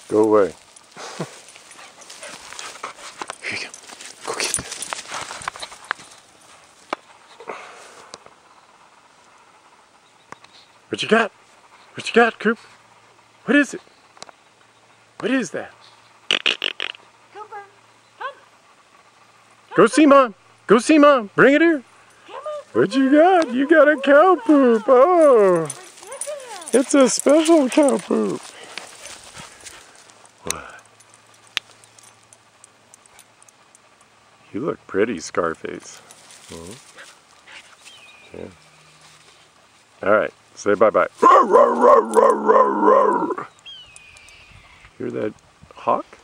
Go away. Here you go. Go get this. What you got? What you got, Coop? What is it? What is that? Cooper, come. Go see Mom. Go see Mom. Bring it here. What you got? You got a cow poop. Oh, it's a special cow poop. What? You look pretty, Scarface. Yeah. All right, say bye-bye. Hear that hawk?